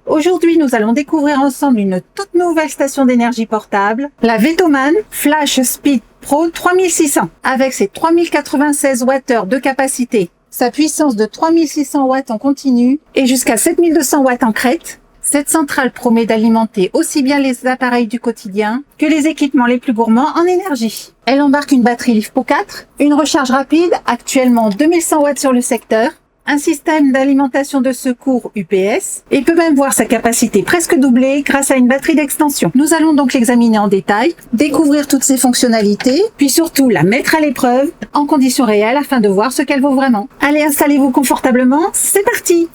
Aujourd'hui, nous allons découvrir ensemble une toute nouvelle station d'énergie portable, la Vetoman Flash Speed Pro 3600, avec ses 3096 Wh de capacité, sa puissance de 3600 watts en continu et jusqu'à 7200 watts en crête. Cette centrale promet d'alimenter aussi bien les appareils du quotidien que les équipements les plus gourmands en énergie. Elle embarque une batterie LiFePO 4, une recharge rapide, actuellement 2100 watts sur le secteur, un système d'alimentation de secours UPS et peut même voir sa capacité presque doublée grâce à une batterie d'extension. Nous allons donc l'examiner en détail, découvrir toutes ses fonctionnalités, puis surtout la mettre à l'épreuve en conditions réelles afin de voir ce qu'elle vaut vraiment. Allez, installez-vous confortablement, c'est parti!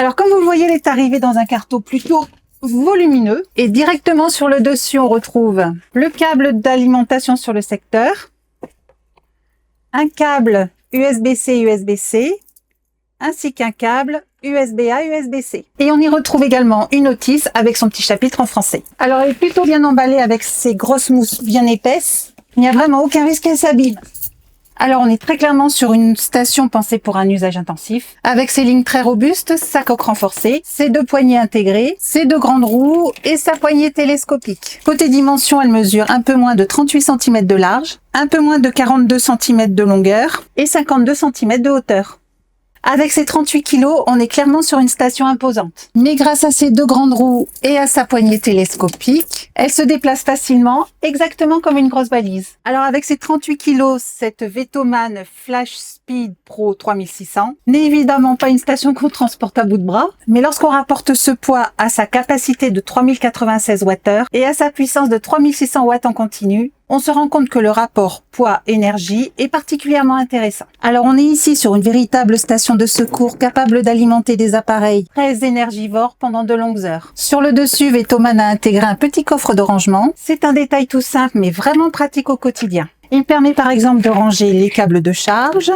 Alors comme vous le voyez, elle est arrivée dans un carton plutôt volumineux et directement sur le dessus on retrouve le câble d'alimentation sur le secteur, un câble USB-C USB-C ainsi qu'un câble USB-A USB-C. Et on y retrouve également une notice avec son petit chapitre en français. Alors elle est plutôt bien emballée avec ses grosses mousses bien épaisses, il n'y a vraiment aucun risque qu'elle s'abîme. Alors on est très clairement sur une station pensée pour un usage intensif, avec ses lignes très robustes, sa coque renforcée, ses deux poignées intégrées, ses deux grandes roues et sa poignée télescopique. Côté dimension, elle mesure un peu moins de 38 cm de large, un peu moins de 42 cm de longueur et 52 cm de hauteur. Avec ses 38 kg, on est clairement sur une station imposante. Mais grâce à ses deux grandes roues et à sa poignée télescopique, elle se déplace facilement, exactement comme une grosse valise. Alors avec ses 38 kg, cette Vetoman Flash Speed Pro 3600 n'est évidemment pas une station qu'on transporte à bout de bras, mais lorsqu'on rapporte ce poids à sa capacité de 3096 Wh et à sa puissance de 3600 watts en continu, on se rend compte que le rapport poids-énergie est particulièrement intéressant. Alors on est ici sur une véritable station de secours capable d'alimenter des appareils très énergivores pendant de longues heures. Sur le dessus, Vetoman a intégré un petit coffre de rangement. C'est un détail tout simple mais vraiment pratique au quotidien. Il permet par exemple de ranger les câbles de charge,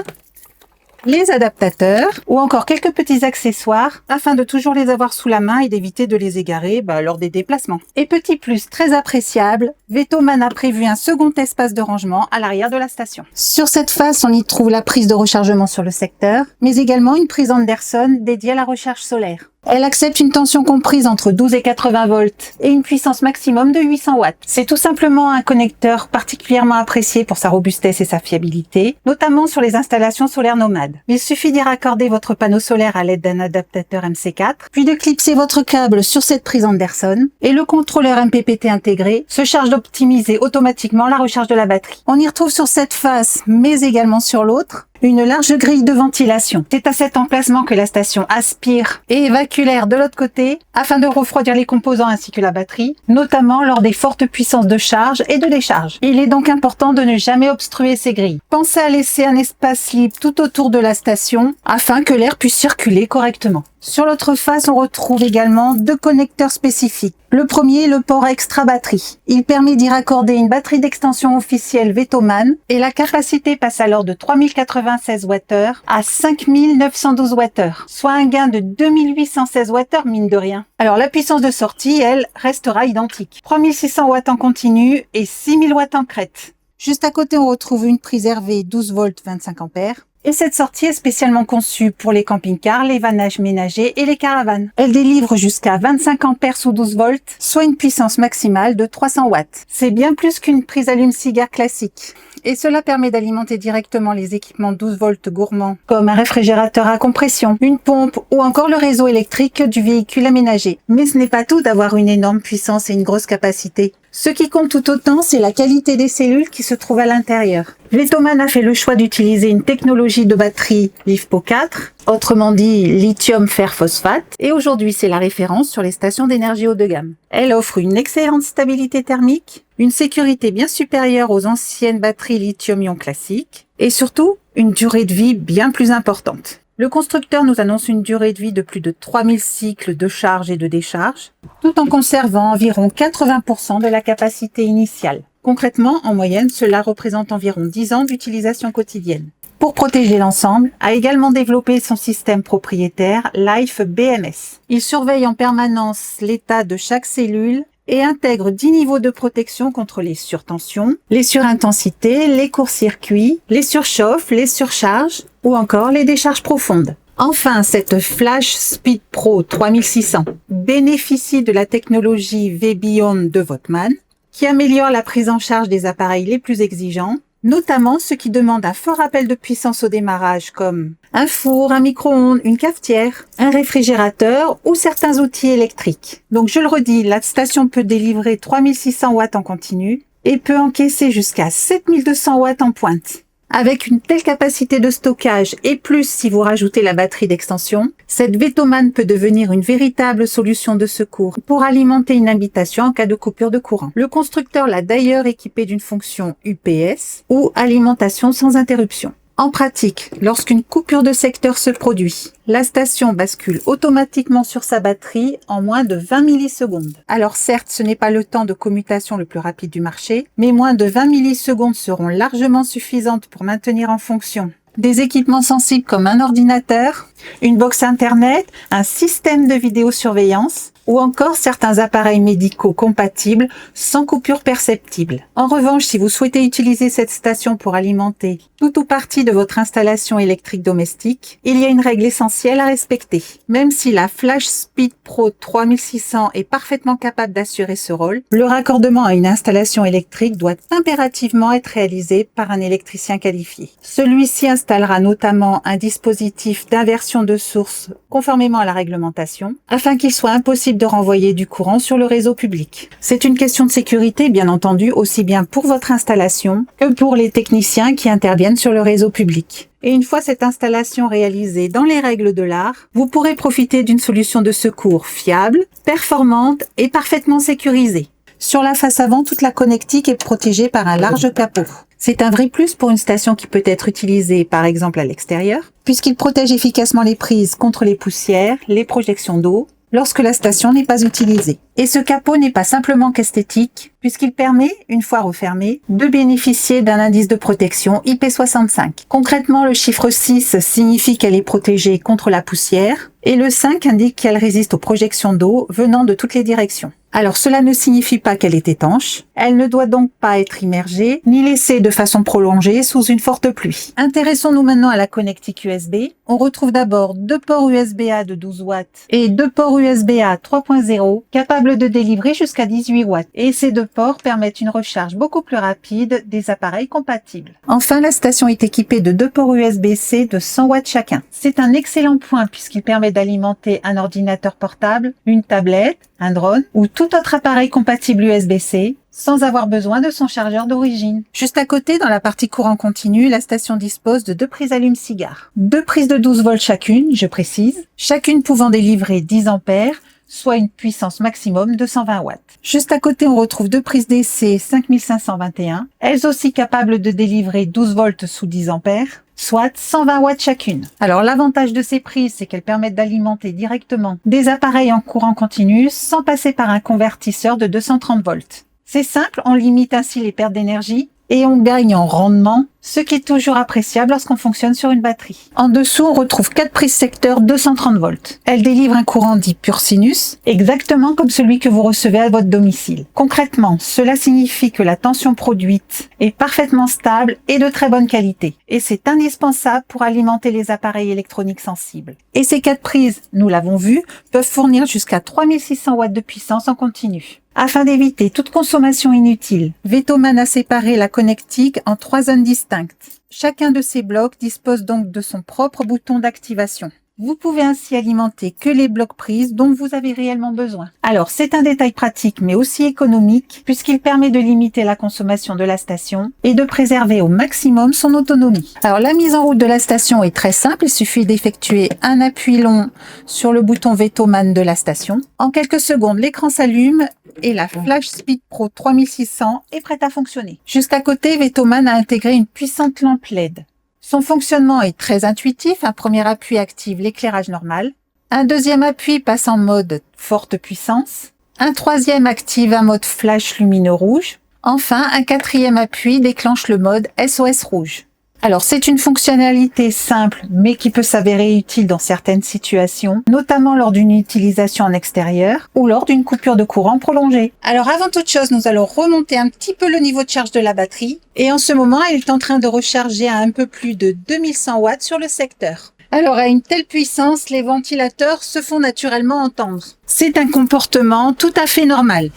les adaptateurs ou encore quelques petits accessoires afin de toujours les avoir sous la main et d'éviter de les égarer lors des déplacements. Et petit plus très appréciable, Vetoman a prévu un second espace de rangement à l'arrière de la station. Sur cette face, on y trouve la prise de rechargement sur le secteur, mais également une prise Anderson dédiée à la recharge solaire. Elle accepte une tension comprise entre 12 et 80 volts et une puissance maximum de 800 watts. C'est tout simplement un connecteur particulièrement apprécié pour sa robustesse et sa fiabilité, notamment sur les installations solaires nomades. Il suffit d'y raccorder votre panneau solaire à l'aide d'un adaptateur MC4, puis de clipser votre câble sur cette prise Anderson et le contrôleur MPPT intégré se charge d'optimiser automatiquement la recharge de la batterie. On y retrouve sur cette face, mais également sur l'autre, une large grille de ventilation. C'est à cet emplacement que la station aspire et évacue l'air de l'autre côté afin de refroidir les composants ainsi que la batterie, notamment lors des fortes puissances de charge et de décharge. Il est donc important de ne jamais obstruer ces grilles. Pensez à laisser un espace libre tout autour de la station afin que l'air puisse circuler correctement. Sur l'autre face, on retrouve également deux connecteurs spécifiques. Le premier est le port extra batterie. Il permet d'y raccorder une batterie d'extension officielle Vetoman et la capacité passe alors de 3096 Wh à 5912 Wh, soit un gain de 2816 Wh mine de rien. Alors la puissance de sortie, elle, restera identique. 3600 watts en continu et 6000 watts en crête. Juste à côté, on retrouve une prise RV 12 volts 25 ampères. Et cette sortie est spécialement conçue pour les camping-cars, les vanages ménagers et les caravanes. Elle délivre jusqu'à 25 ampères sous 12 volts, soit une puissance maximale de 300 watts. C'est bien plus qu'une prise allume-cigare classique. Et cela permet d'alimenter directement les équipements 12 volts gourmands, comme un réfrigérateur à compression, une pompe ou encore le réseau électrique du véhicule aménagé. Mais ce n'est pas tout d'avoir une énorme puissance et une grosse capacité. Ce qui compte tout autant, c'est la qualité des cellules qui se trouvent à l'intérieur. Vetoman a fait le choix d'utiliser une technologie de batterie LiFePO 4, autrement dit lithium fer phosphate, et aujourd'hui c'est la référence sur les stations d'énergie haut de gamme. Elle offre une excellente stabilité thermique, une sécurité bien supérieure aux anciennes batteries lithium-ion classiques, et surtout une durée de vie bien plus importante. Le constructeur nous annonce une durée de vie de plus de 3000 cycles de charge et de décharge, tout en conservant environ 80% de la capacité initiale. Concrètement, en moyenne, cela représente environ 10 ans d'utilisation quotidienne. Pour protéger l'ensemble, a également développé son système propriétaire Life BMS. Il surveille en permanence l'état de chaque cellule et intègre 10 niveaux de protection contre les surtensions, les surintensités, les courts-circuits, les surchauffes, les surcharges ou encore les décharges profondes. Enfin, cette Flash Speed Pro 3600 bénéficie de la technologie V-Beyond de Wattmann qui améliore la prise en charge des appareils les plus exigeants, notamment ceux qui demandent un fort appel de puissance au démarrage comme un four, un micro-ondes, une cafetière, un réfrigérateur ou certains outils électriques. Donc je le redis, la station peut délivrer 3600 watts en continu et peut encaisser jusqu'à 7200 watts en pointe. Avec une telle capacité de stockage et plus si vous rajoutez la batterie d'extension, cette Vetoman peut devenir une véritable solution de secours pour alimenter une habitation en cas de coupure de courant. Le constructeur l'a d'ailleurs équipé d'une fonction UPS ou alimentation sans interruption. En pratique, lorsqu'une coupure de secteur se produit, la station bascule automatiquement sur sa batterie en moins de 20 millisecondes. Alors certes, ce n'est pas le temps de commutation le plus rapide du marché, mais moins de 20 millisecondes seront largement suffisantes pour maintenir en fonction des équipements sensibles comme un ordinateur, une box internet, un système de vidéosurveillance ou encore certains appareils médicaux compatibles sans coupure perceptible. En revanche, si vous souhaitez utiliser cette station pour alimenter tout ou partie de votre installation électrique domestique, il y a une règle essentielle à respecter. Même si la Flash Speed Pro 3600 est parfaitement capable d'assurer ce rôle, le raccordement à une installation électrique doit impérativement être réalisé par un électricien qualifié. Celui-ci installera notamment un dispositif d'inversion de source conformément à la réglementation, afin qu'il soit impossible de renvoyer du courant sur le réseau public. C'est une question de sécurité, bien entendu, aussi bien pour votre installation que pour les techniciens qui interviennent sur le réseau public. Et une fois cette installation réalisée dans les règles de l'art, vous pourrez profiter d'une solution de secours fiable, performante et parfaitement sécurisée. Sur la face avant, toute la connectique est protégée par un large capot. C'est un vrai plus pour une station qui peut être utilisée par exemple à l'extérieur, puisqu'il protège efficacement les prises contre les poussières, les projections d'eau, lorsque la station n'est pas utilisée. Et ce capot n'est pas simplement qu'esthétique, puisqu'il permet, une fois refermé, de bénéficier d'un indice de protection IP65. Concrètement, le chiffre 6 signifie qu'elle est protégée contre la poussière, et le 5 indique qu'elle résiste aux projections d'eau venant de toutes les directions. Alors cela ne signifie pas qu'elle est étanche, elle ne doit donc pas être immergée, ni laissée de façon prolongée sous une forte pluie. Intéressons-nous maintenant à la connectique USB. On retrouve d'abord 2 ports USB-A de 12 watts et 2 ports USB-A 3.0 capables de délivrer jusqu'à 18 watts. Et ces 2 ports permettent une recharge beaucoup plus rapide des appareils compatibles. Enfin, la station est équipée de 2 ports USB-C de 100 watts chacun. C'est un excellent point puisqu'il permet d'alimenter un ordinateur portable, une tablette, un drone ou tout autre appareil compatible USB-C sans avoir besoin de son chargeur d'origine. Juste à côté, dans la partie courant continu, la station dispose de 2 prises allume-cigare. 2 prises de 12 volts chacune, je précise, chacune pouvant délivrer 10 ampères, soit une puissance maximum de 120 watts. Juste à côté, on retrouve 2 prises DC 5521, elles aussi capables de délivrer 12 volts sous 10 ampères, soit 120 watts chacune. Alors l'avantage de ces prises, c'est qu'elles permettent d'alimenter directement des appareils en courant continu sans passer par un convertisseur de 230 volts. C'est simple, on limite ainsi les pertes d'énergie et on gagne en rendement, ce qui est toujours appréciable lorsqu'on fonctionne sur une batterie. En dessous, on retrouve 4 prises secteur 230 volts. Elles délivrent un courant dit pur sinus, exactement comme celui que vous recevez à votre domicile. Concrètement, cela signifie que la tension produite est parfaitement stable et de très bonne qualité. Et c'est indispensable pour alimenter les appareils électroniques sensibles. Et ces 4 prises, nous l'avons vu, peuvent fournir jusqu'à 3600 watts de puissance en continu. Afin d'éviter toute consommation inutile, Vetoman a séparé la connectique en 3 zones distinctes. Chacun de ces blocs dispose donc de son propre bouton d'activation. Vous pouvez ainsi alimenter que les blocs prises dont vous avez réellement besoin. Alors, c'est un détail pratique mais aussi économique puisqu'il permet de limiter la consommation de la station et de préserver au maximum son autonomie. Alors, la mise en route de la station est très simple. Il suffit d'effectuer un appui long sur le bouton Vetoman de la station. En quelques secondes, l'écran s'allume et la Flash Speed Pro 3600 est prête à fonctionner. Juste à côté, Vetoman a intégré une puissante lampe LED. Son fonctionnement est très intuitif. Un premier appui active l'éclairage normal. Un deuxième appui passe en mode forte puissance. Un troisième active un mode flash lumineux rouge. Enfin, un quatrième appui déclenche le mode SOS rouge. Alors, c'est une fonctionnalité simple, mais qui peut s'avérer utile dans certaines situations, notamment lors d'une utilisation en extérieur ou lors d'une coupure de courant prolongée. Alors, avant toute chose, nous allons remonter un petit peu le niveau de charge de la batterie. Et en ce moment, elle est en train de recharger à un peu plus de 2100 watts sur le secteur. Alors, à une telle puissance, les ventilateurs se font naturellement entendre. C'est un comportement tout à fait normal.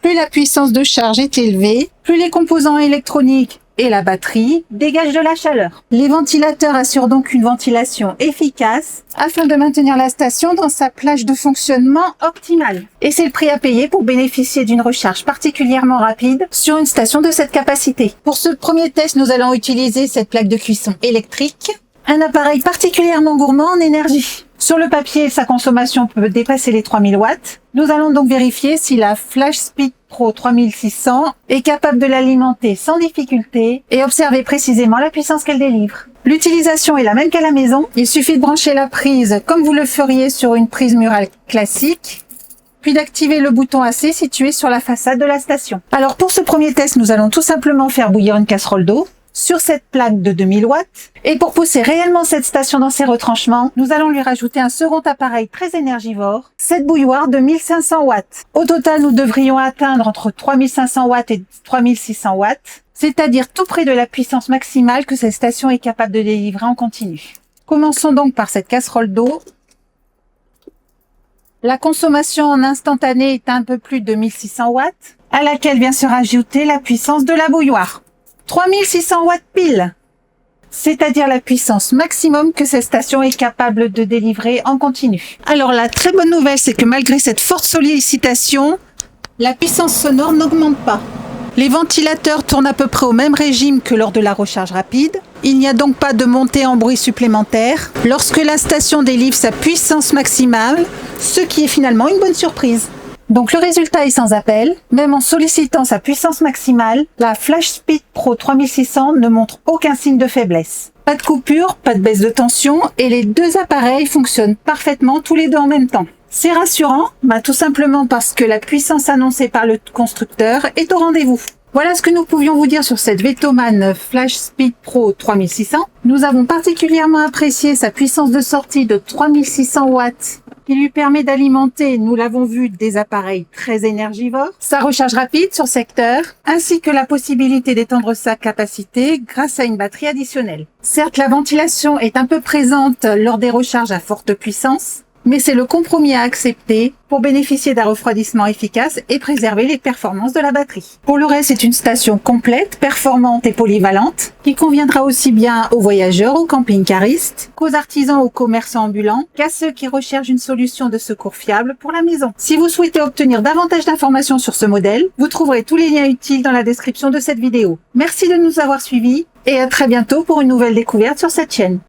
Plus la puissance de charge est élevée, plus les composants électroniques et la batterie dégagent de la chaleur. Les ventilateurs assurent donc une ventilation efficace afin de maintenir la station dans sa plage de fonctionnement optimale. Et c'est le prix à payer pour bénéficier d'une recharge particulièrement rapide sur une station de cette capacité. Pour ce premier test, nous allons utiliser cette plaque de cuisson électrique, un appareil particulièrement gourmand en énergie. Sur le papier, sa consommation peut dépasser les 3000 watts. Nous allons donc vérifier si la FlashSpeed Pro 3600 est capable de l'alimenter sans difficulté et observer précisément la puissance qu'elle délivre. L'utilisation est la même qu'à la maison. Il suffit de brancher la prise comme vous le feriez sur une prise murale classique, puis d'activer le bouton AC situé sur la façade de la station. Alors pour ce premier test, nous allons tout simplement faire bouillir une casserole d'eau sur cette plaque de 2000 watts. Et pour pousser réellement cette station dans ses retranchements, nous allons lui rajouter un second appareil très énergivore, cette bouilloire de 1500 watts. Au total, nous devrions atteindre entre 3500 watts et 3600 watts, c'est-à-dire tout près de la puissance maximale que cette station est capable de délivrer en continu. Commençons donc par cette casserole d'eau. La consommation en instantané est un peu plus de 1600 watts, à laquelle vient se rajouter la puissance de la bouilloire. 3600 watts pile, c'est-à-dire la puissance maximum que cette station est capable de délivrer en continu. Alors la très bonne nouvelle, c'est que malgré cette forte sollicitation, la puissance sonore n'augmente pas. Les ventilateurs tournent à peu près au même régime que lors de la recharge rapide. Il n'y a donc pas de montée en bruit supplémentaire lorsque la station délivre sa puissance maximale, ce qui est finalement une bonne surprise. Donc le résultat est sans appel. Même en sollicitant sa puissance maximale, la FlashSpeed Pro 3600 ne montre aucun signe de faiblesse. Pas de coupure, pas de baisse de tension et les deux appareils fonctionnent parfaitement tous les deux en même temps. C'est rassurant, tout simplement parce que la puissance annoncée par le constructeur est au rendez-vous. Voilà ce que nous pouvions vous dire sur cette Vetoman FlashSpeed Pro 3600. Nous avons particulièrement apprécié sa puissance de sortie de 3600 watts qui lui permet d'alimenter, nous l'avons vu, des appareils très énergivores, sa recharge rapide sur secteur, ainsi que la possibilité d'étendre sa capacité grâce à une batterie additionnelle. Certes, la ventilation est un peu présente lors des recharges à forte puissance, mais c'est le compromis à accepter pour bénéficier d'un refroidissement efficace et préserver les performances de la batterie. Pour le reste, c'est une station complète, performante et polyvalente qui conviendra aussi bien aux voyageurs, aux camping-caristes, qu'aux artisans, aux commerçants ambulants, qu'à ceux qui recherchent une solution de secours fiable pour la maison. Si vous souhaitez obtenir davantage d'informations sur ce modèle, vous trouverez tous les liens utiles dans la description de cette vidéo. Merci de nous avoir suivis et à très bientôt pour une nouvelle découverte sur cette chaîne.